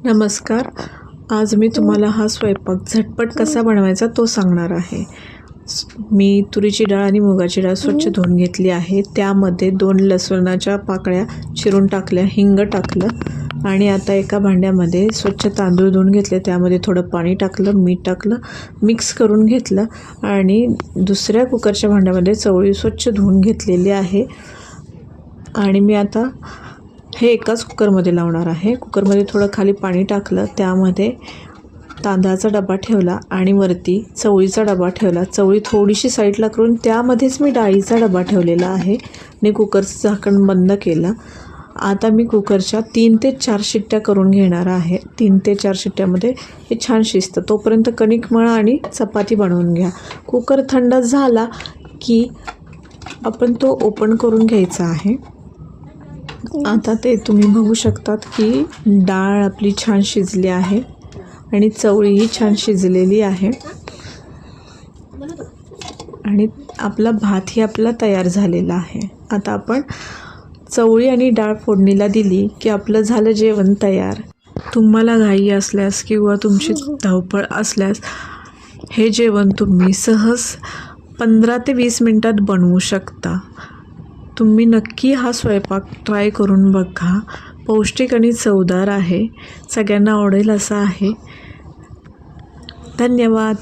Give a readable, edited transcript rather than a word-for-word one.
नमस्कार. आज मी तुम्हाला हा स्वयंपाक झटपट कसा बनवायचा तो सांगणार आहे. मी तुरीची डाळ आणि मुगाची डाळ स्वच्छ धुवून घेतली आहे. त्यामध्ये 2 लसणाच्या पाकळ्या चिरून टाकल्या, हिंग टाकलं आणि आता एका भांड्यामध्ये स्वच्छ तांदूळ धुवून घेतले. त्यामध्ये थोडं पाणी टाकलं, मीठ टाकलं, मिक्स करून घेतलं आणि दुसऱ्या कुकरच्या भांड्यामध्ये चवळी स्वच्छ धुवून घेतलेली आहे. आणि मी आता हे एकाच कुकरमध्ये लावणार आहे. कुकरमध्ये थोडं खाली पाणी टाकलं, त्यामध्ये तांदळाचा डबा ठेवला आणि वरती चवळीचा डबा ठेवला. चवळी थोडीशी साईडला करून त्यामध्येच मी डाळीचा डबा ठेवलेला आहे आणि कुकरचं झाकण बंद केलं. आता मी कुकरच्या 3 ते 4 शिट्ट्या करून घेणार आहे. 3 ते 4 शिट्ट्यामध्ये हे छान शिजतं. तोपर्यंत कणिक मळा आणि चपाती बनवून घ्या. कुकर थंड झाला की आपण तो ओपन करून घ्यायचा आहे. आता ते तुम्ही बघू शकतात की डाळ आपली छान शिजली आहे आणि चवळीही छान शिजलेली आहे आणि आपला भातही आपला तयार झालेला आहे. आता आपण चवळी आणि डाळ फोडणीला दिली की आपलं झालं जेवण तयार. तुम्हाला घाई असल्यास किंवा तुमची धावपळ असल्यास हे जेवण तुम्ही सहज 15 ते 20 मिनटात बनवू शकता. तुम्ही नक्की हा स्वयंपाक ट्राय करून बघा. पौष्टिक आणि चवदार आहे. सगळ्यांना आवडेल असा आहे. धन्यवाद.